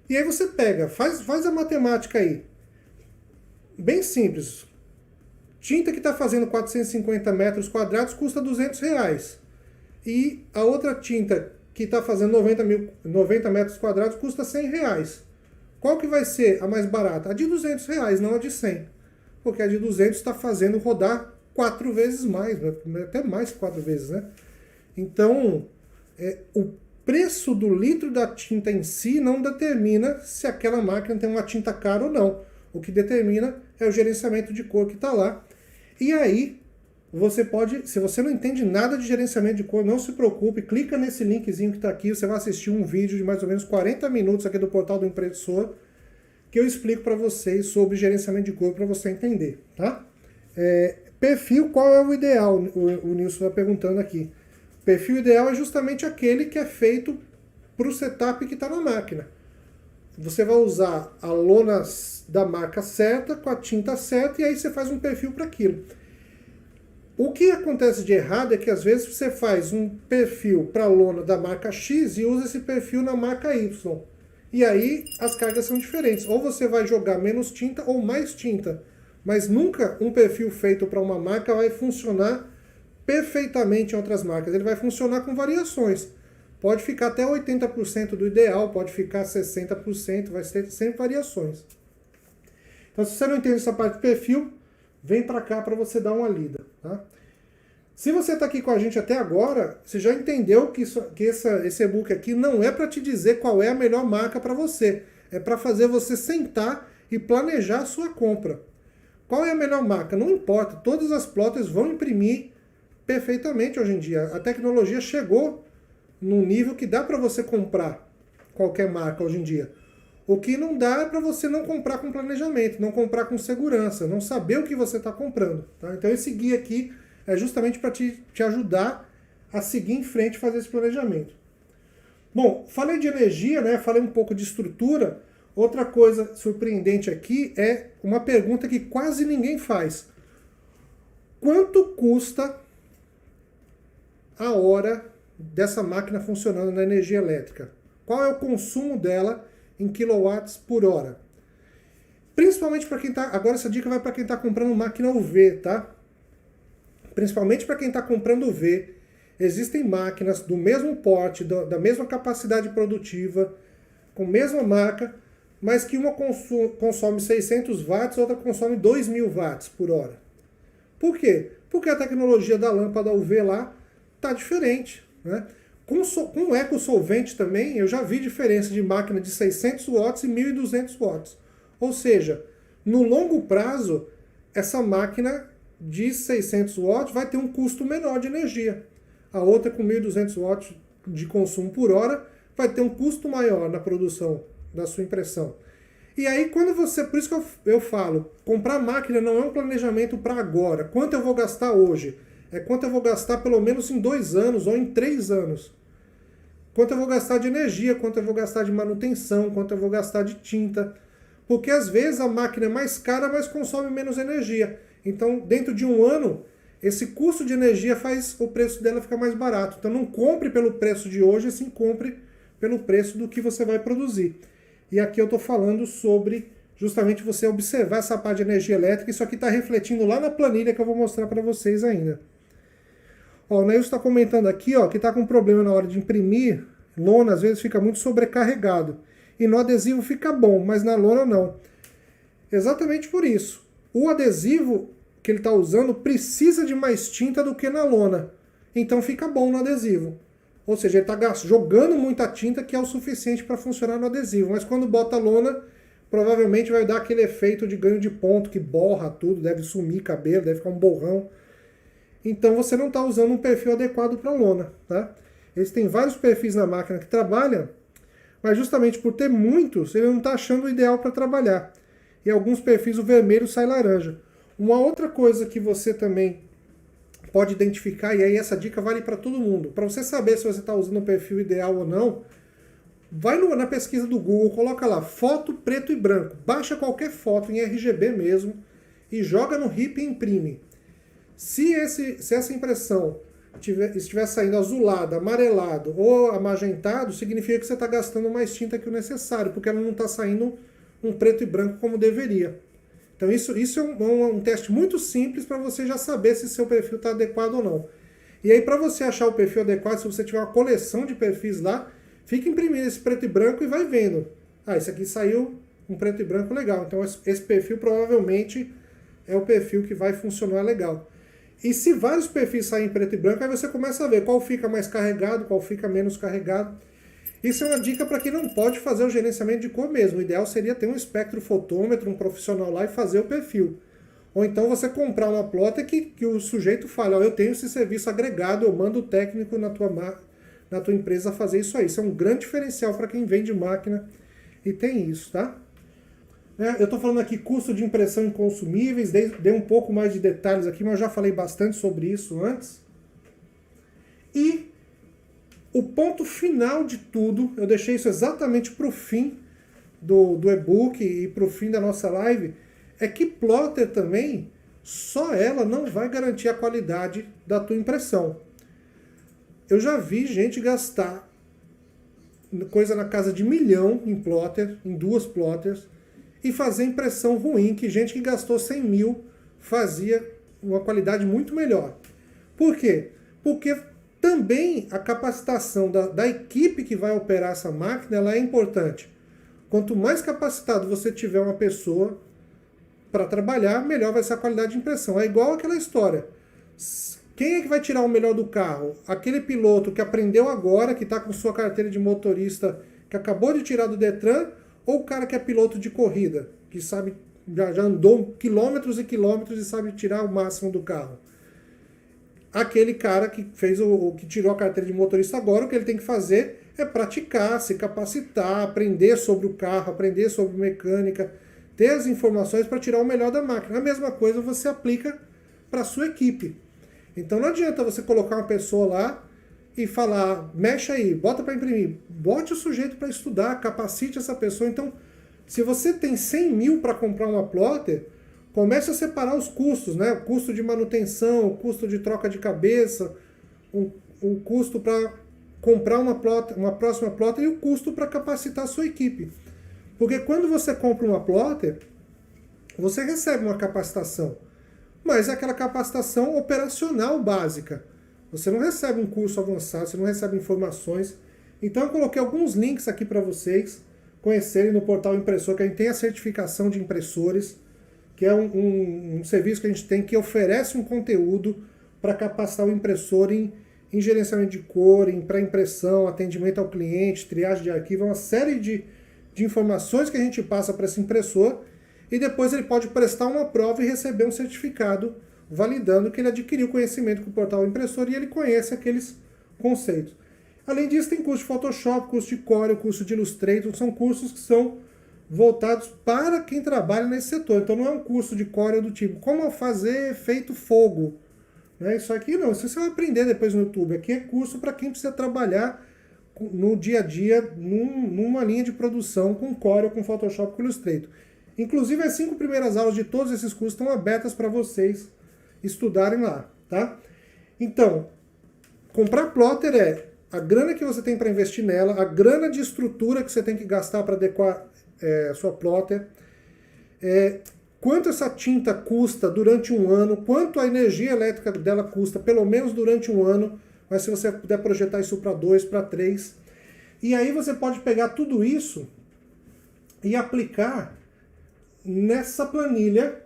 E aí você pega, faz a matemática aí, bem simples. Tinta que está fazendo 450 metros quadrados custa R$200. E a outra tinta que está fazendo 90 metros quadrados custa R$100. Qual que vai ser a mais barata? A de R$200, não a de 100. Porque a de 200 está fazendo rodar 4 vezes mais, até mais que 4 vezes, né? Então, o preço do litro da tinta em si não determina se aquela máquina tem uma tinta cara ou não. O que determina é o gerenciamento de cor que está lá. E aí, você pode, se você não entende nada de gerenciamento de cor, não se preocupe, clica nesse linkzinho que está aqui, você vai assistir um vídeo de mais ou menos 40 minutos aqui do portal do Impressor, que eu explico para vocês sobre gerenciamento de cor para você entender, tá? Perfil, qual é o ideal? O Nilson está perguntando aqui. Perfil ideal é justamente aquele que é feito para o setup que está na máquina. Você vai usar a lona da marca certa, com a tinta certa, e aí você faz um perfil para aquilo. O que acontece de errado é que às vezes você faz um perfil para a lona da marca X e usa esse perfil na marca Y. E aí as cargas são diferentes. Ou você vai jogar menos tinta ou mais tinta. Mas nunca um perfil feito para uma marca vai funcionar perfeitamente em outras marcas. Ele vai funcionar com variações. Pode ficar até 80% do ideal, pode ficar 60%, vai ter sempre variações. Então, se você não entende essa parte de perfil, vem para cá para você dar uma lida. Tá? Se você está aqui com a gente até agora, você já entendeu que esse e-book aqui não é para te dizer qual é a melhor marca para você. É para fazer você sentar e planejar a sua compra. Qual é a melhor marca? Não importa, todas as plotters vão imprimir perfeitamente hoje em dia. A tecnologia chegou num nível que dá para você comprar qualquer marca hoje em dia. O que não dá é para você não comprar com planejamento, não comprar com segurança, não saber o que você está comprando. Tá? Então esse guia aqui é justamente para te ajudar a seguir em frente e fazer esse planejamento. Bom, falei de energia, né? Falei um pouco de estrutura. Outra coisa surpreendente aqui é uma pergunta que quase ninguém faz. Quanto custa a hora dessa máquina funcionando na energia elétrica? Qual é o consumo dela em quilowatts por hora? Principalmente para quem está... Agora essa dica vai para quem está comprando máquina UV, tá? Principalmente para quem está comprando UV. Existem máquinas do mesmo porte, da mesma capacidade produtiva, com a mesma marca, mas que uma consome 600 watts, outra consome 2.000 watts por hora. Por quê? Porque a tecnologia da lâmpada UV lá está diferente, né? Com eco-solvente também, eu já vi diferença de máquina de 600 watts e 1.200 watts. Ou seja, no longo prazo, essa máquina de 600 watts vai ter um custo menor de energia. A outra com 1.200 watts de consumo por hora vai ter um custo maior na produção da sua impressão. E aí, quando você... Por isso que eu falo, comprar máquina não é um planejamento para agora. Quanto eu vou gastar hoje? É quanto eu vou gastar pelo menos em 2 anos ou em 3 anos. Quanto eu vou gastar de energia, quanto eu vou gastar de manutenção, quanto eu vou gastar de tinta. Porque às vezes a máquina é mais cara, mas consome menos energia. Então, dentro de um ano, esse custo de energia faz o preço dela ficar mais barato. Então não compre pelo preço de hoje, assim compre pelo preço do que você vai produzir. E aqui eu estou falando sobre justamente você observar essa parte de energia elétrica. Isso aqui está refletindo lá na planilha que eu vou mostrar para vocês ainda. Ó, o Neilson está comentando aqui, ó, que está com problema na hora de imprimir. Lona às vezes fica muito sobrecarregado. E no adesivo fica bom, mas na lona não. Exatamente por isso. O adesivo que ele está usando precisa de mais tinta do que na lona. Então fica bom no adesivo. Ou seja, ele está jogando muita tinta que é o suficiente para funcionar no adesivo. Mas quando bota a lona, provavelmente vai dar aquele efeito de ganho de ponto, que borra tudo, deve sumir cabelo, deve ficar um borrão. Então você não está usando um perfil adequado para lona, tá? Eles têm vários perfis na máquina que trabalham, mas justamente por ter muitos, ele não está achando o ideal para trabalhar. E alguns perfis o vermelho sai laranja. Uma outra coisa que você também pode identificar, e aí essa dica vale para todo mundo, para você saber se você está usando o perfil ideal ou não, vai na pesquisa do Google, coloca lá, foto preto e branco, baixa qualquer foto em RGB mesmo e joga no RIP e imprime. Se essa impressão estiver saindo azulado, amarelado ou amagentado, significa que você está gastando mais tinta que o necessário, porque ela não está saindo um preto e branco como deveria. Então isso é um teste muito simples para você já saber se seu perfil está adequado ou não. E aí para você achar o perfil adequado, se você tiver uma coleção de perfis lá, fica imprimindo esse preto e branco e vai vendo. Ah, esse aqui saiu um preto e branco legal. Então esse perfil provavelmente é o perfil que vai funcionar legal. E se vários perfis saem em preto e branco, aí você começa a ver qual fica mais carregado, qual fica menos carregado. Isso é uma dica para quem não pode fazer o gerenciamento de cor mesmo. O ideal seria ter um espectrofotômetro, um profissional lá e fazer o perfil. Ou então você comprar uma plotter que o sujeito fala, ó, eu tenho esse serviço agregado, eu mando o técnico na tua empresa fazer isso aí. Isso é um grande diferencial para quem vende máquina e tem isso, tá? Eu estou falando aqui custo de impressão em consumíveis, dei um pouco mais de detalhes aqui, mas eu já falei bastante sobre isso antes. E o ponto final de tudo, eu deixei isso exatamente para o fim do e-book e para o fim da nossa live, é que plotter também, só ela não vai garantir a qualidade da tua impressão. Eu já vi gente gastar coisa na casa de 1 milhão em plotter, em 2 plotters, e fazer impressão ruim, que gente que gastou 100 mil fazia uma qualidade muito melhor. Por quê? Porque também a capacitação da equipe que vai operar essa máquina ela é importante. Quanto mais capacitado você tiver uma pessoa para trabalhar, melhor vai ser a qualidade de impressão. É igual aquela história. Quem é que vai tirar o melhor do carro? Aquele piloto que aprendeu agora, que está com sua carteira de motorista, que acabou de tirar do Detran, ou o cara que é piloto de corrida, que sabe, já andou quilômetros e quilômetros e sabe tirar o máximo do carro? Aquele cara que que tirou a carteira de motorista agora, o que ele tem que fazer é praticar, se capacitar, aprender sobre o carro, aprender sobre mecânica, ter as informações para tirar o melhor da máquina. A mesma coisa você aplica para a sua equipe. Então não adianta você colocar uma pessoa lá e falar, mexe aí, bota para imprimir. Bote o sujeito para estudar, capacite essa pessoa. Então, se você tem 100 mil para comprar uma plotter, comece a separar os custos, né? O custo de manutenção, o custo de troca de cabeça, o custo para comprar uma próxima plotter e o custo para capacitar a sua equipe. Porque quando você compra uma plotter, você recebe uma capacitação, mas é aquela capacitação operacional básica. Você não recebe um curso avançado, você não recebe informações. Então eu coloquei alguns links aqui para vocês conhecerem no portal Impressor, que a gente tem a certificação de impressores, que é um serviço que a gente tem que oferece um conteúdo para capacitar o impressor em gerenciamento de cor, em pré-impressão, atendimento ao cliente, triagem de arquivo, uma série de informações que a gente passa para esse impressor e depois ele pode prestar uma prova e receber um certificado validando que ele adquiriu conhecimento com o portal Impressor e ele conhece aqueles conceitos. Além disso, tem curso de Photoshop, curso de Corel, curso de Illustrator, são cursos que são voltados para quem trabalha nesse setor. Então não é um curso de Corel do tipo, como fazer efeito fogo. Isso aqui não, isso você vai aprender depois no YouTube. Aqui é curso para quem precisa trabalhar no dia a dia, numa linha de produção com Corel, com Photoshop, com Illustrator. Inclusive as 5 primeiras aulas de todos esses cursos estão abertas para vocês estudarem lá, tá? Então, comprar plotter é a grana que você tem para investir nela, a grana de estrutura que você tem que gastar para adequar a sua plotter, quanto essa tinta custa durante um ano, quanto a energia elétrica dela custa, pelo menos durante um ano, mas se você puder projetar isso para 2, para 3. E aí você pode pegar tudo isso e aplicar nessa planilha,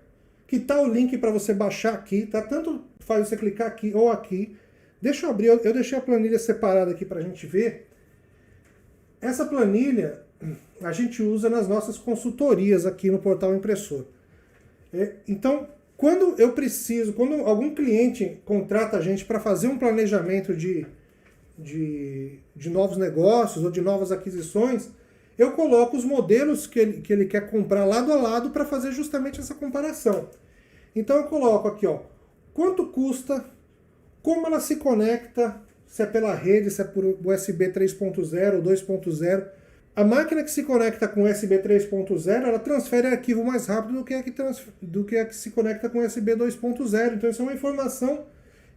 que está o link para você baixar aqui, tá? Tanto faz você clicar aqui ou aqui. Deixa eu abrir, eu deixei a planilha separada aqui para a gente ver. Essa planilha a gente usa nas nossas consultorias aqui no Portal Impressor. Então, quando algum cliente contrata a gente para fazer um planejamento de novos negócios ou de novas aquisições, eu coloco os modelos que ele quer comprar lado a lado para fazer justamente essa comparação. Então eu coloco aqui, ó, quanto custa, como ela se conecta, se é pela rede, se é por USB 3.0 ou 2.0. A máquina que se conecta com USB 3.0, ela transfere arquivo mais rápido do que a que se conecta com USB 2.0. Então isso é uma informação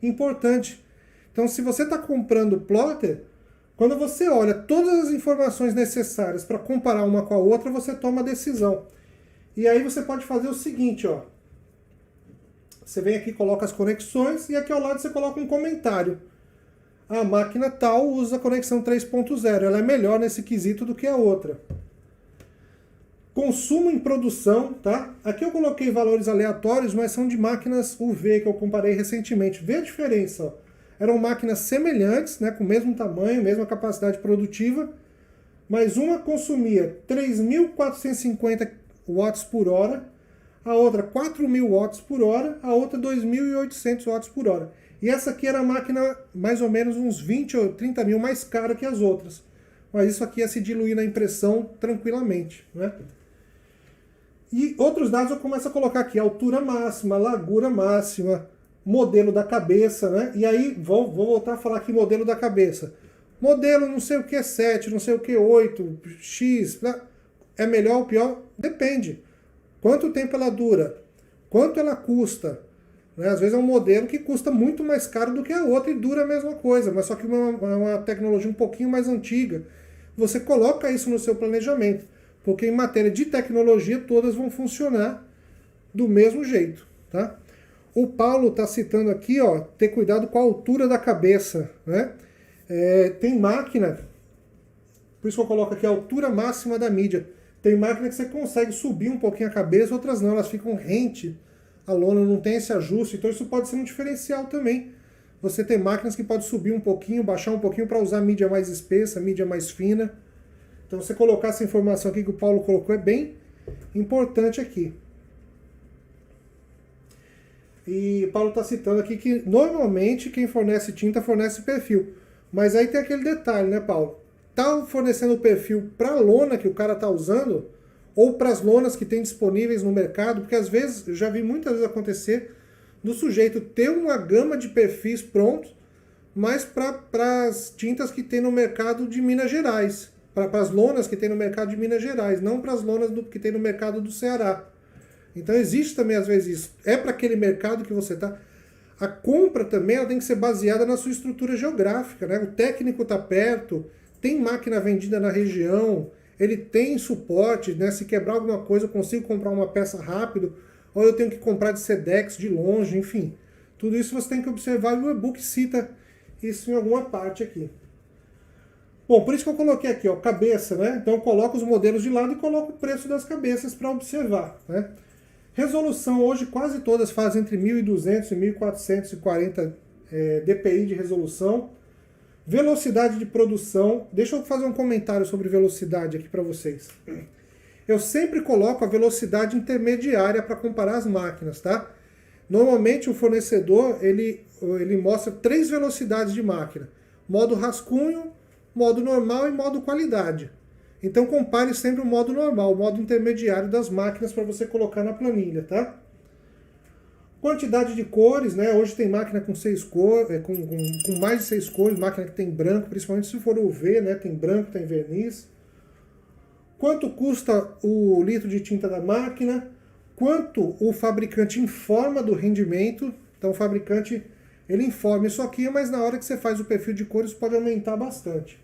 importante. Então se você está comprando plotter, quando você olha todas as informações necessárias para comparar uma com a outra, você toma a decisão. E aí você pode fazer o seguinte, ó. Você vem aqui, coloca as conexões e aqui ao lado você coloca um comentário. A máquina tal usa a conexão 3.0, ela é melhor nesse quesito do que a outra. Consumo em produção, tá? Aqui eu coloquei valores aleatórios, mas são de máquinas UV que eu comparei recentemente. Vê a diferença, ó. Eram máquinas semelhantes, né, com o mesmo tamanho, mesma capacidade produtiva, mas uma consumia 3.450 watts por hora, a outra 4.000 watts por hora, a outra 2.800 watts por hora. E essa aqui era a máquina mais ou menos uns 20 ou 30 mil mais cara que as outras. Mas isso aqui ia se diluir na impressão tranquilamente, né? E outros dados eu começo a colocar aqui, altura máxima, largura máxima, modelo da cabeça, né? E aí vou voltar a falar aqui modelo da cabeça. Modelo não sei o que 7, não sei o que 8, X, né? É melhor ou pior? Depende. Quanto tempo ela dura? Quanto ela custa? Né? Às vezes é um modelo que custa muito mais caro do que a outra e dura a mesma coisa, mas só que uma tecnologia um pouquinho mais antiga. Você coloca isso no seu planejamento, porque em matéria de tecnologia todas vão funcionar do mesmo jeito, tá? O Paulo está citando aqui, ó, ter cuidado com a altura da cabeça, né? Tem máquina, por isso que eu coloco aqui a altura máxima da mídia. Tem máquina que você consegue subir um pouquinho a cabeça, outras não, elas ficam rente, a lona não tem esse ajuste, então isso pode ser um diferencial também. Você tem máquinas que pode subir um pouquinho, baixar um pouquinho para usar mídia mais espessa, mídia mais fina. Então você colocar essa informação aqui que o Paulo colocou é bem importante aqui. E Paulo está citando aqui que normalmente quem fornece tinta fornece perfil. Mas aí tem aquele detalhe, né, Paulo? Tá fornecendo o perfil para a lona que o cara está usando ou para as lonas que tem disponíveis no mercado, porque às vezes, eu já vi muitas vezes acontecer do sujeito ter uma gama de perfis prontos, mas para as tintas que tem no mercado de Minas Gerais, para as lonas que tem no mercado de Minas Gerais, não para as lonas que tem no mercado do Ceará. Então existe também às vezes isso. É para aquele mercado que você está. A compra também ela tem que ser baseada na sua estrutura geográfica, né? O técnico está perto, tem máquina vendida na região, ele tem suporte, né? Se quebrar alguma coisa eu consigo comprar uma peça rápido, ou eu tenho que comprar de Sedex, de longe, enfim. Tudo isso você tem que observar e o e-book cita isso em alguma parte aqui. Bom, por isso que eu coloquei aqui, ó, cabeça, né? Então eu coloco os modelos de lado e coloco o preço das cabeças para observar, né? Resolução, hoje quase todas fazem entre 1.200 e 1.440 dpi de resolução. Velocidade de produção, deixa eu fazer um comentário sobre velocidade aqui para vocês. Eu sempre coloco a velocidade intermediária para comparar as máquinas, tá? Normalmente o fornecedor, ele mostra 3 velocidades de máquina. Modo rascunho, modo normal e modo qualidade. Então compare sempre o modo normal, o modo intermediário das máquinas para você colocar na planilha, tá? Quantidade de cores, né? Hoje tem máquina com 6 cores, com mais de 6 cores, máquina que tem branco, principalmente se for UV, né? Tem branco, tem verniz. Quanto custa o litro de tinta da máquina? Quanto o fabricante informa do rendimento? Então o fabricante, ele informa isso aqui, mas na hora que você faz o perfil de cores pode aumentar bastante.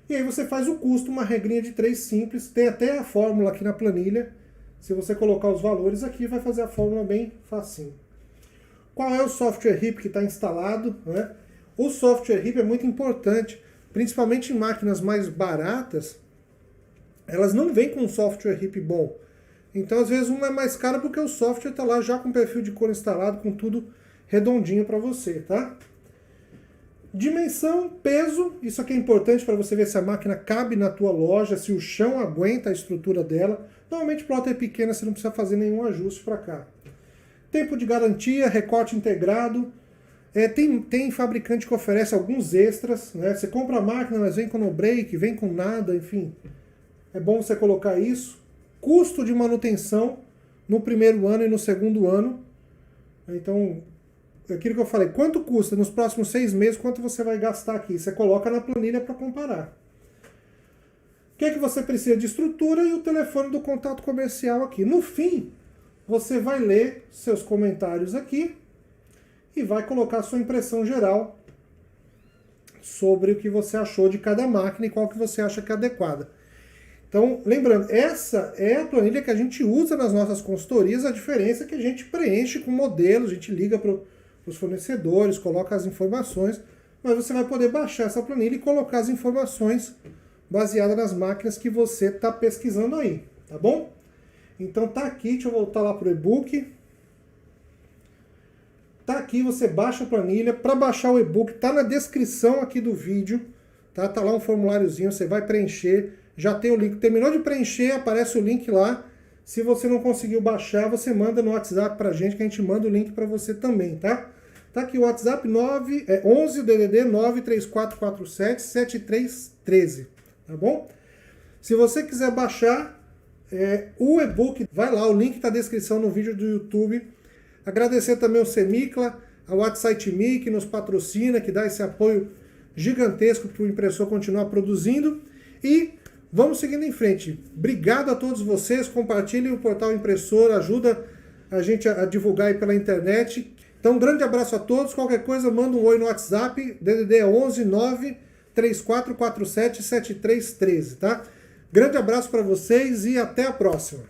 E aí você faz o custo, uma regrinha de 3 simples, tem até a fórmula aqui na planilha, Se você colocar os valores aqui, vai fazer a fórmula bem facinho. Qual é o software RIP que está instalado, né? O software RIP é muito importante, principalmente em máquinas mais baratas, elas não vêm com um software RIP bom. Então, às vezes, um é mais caro porque o software está lá já com o perfil de cor instalado, com tudo redondinho para você, tá? Dimensão, peso, isso aqui é importante para você ver se a máquina cabe na tua loja, se o chão aguenta a estrutura dela. Normalmente, plotter pequena, você não precisa fazer nenhum ajuste para cá. Tempo de garantia, recorte integrado. Tem fabricante que oferece alguns extras, né? Você compra a máquina, mas vem com no break, vem com nada, enfim. É bom você colocar isso. Custo de manutenção no primeiro ano e no segundo ano. Então, aquilo que eu falei, quanto custa nos próximos 6 meses, quanto você vai gastar aqui? Você coloca na planilha para comparar. O que é que você precisa de estrutura e o telefone do contato comercial aqui. No fim, você vai ler seus comentários aqui e vai colocar sua impressão geral sobre o que você achou de cada máquina e qual que você acha que é adequada. Então, lembrando, essa é a planilha que a gente usa nas nossas consultorias, a diferença é que a gente preenche com modelos, a gente liga para os fornecedores, coloca as informações, mas você vai poder baixar essa planilha e colocar as informações baseadas nas máquinas que você está pesquisando aí, tá bom? Então tá aqui, deixa eu voltar lá para o e-book. Tá aqui, você baixa a planilha. Para baixar o e-book, tá na descrição aqui do vídeo, tá? Tá lá um formuláriozinho, você vai preencher. Já tem o link. Terminou de preencher, aparece o link lá. Se você não conseguiu baixar, você manda no WhatsApp pra gente, que a gente manda o link para você também, tá? Tá aqui o WhatsApp 11 DDD 93447 7313, tá bom? Se você quiser baixar o e-book, vai lá, o link está na descrição no vídeo do YouTube. Agradecer também ao Semicla, ao WhatsApp que nos patrocina, que dá esse apoio gigantesco para o impressor continuar produzindo. E vamos seguindo em frente. Obrigado a todos vocês, compartilhem o portal Impressor, ajuda a gente a divulgar aí pela internet. Então, um grande abraço a todos. Qualquer coisa, manda um oi no WhatsApp, DDD é 11 93447 7313, tá? Grande abraço para vocês e até a próxima.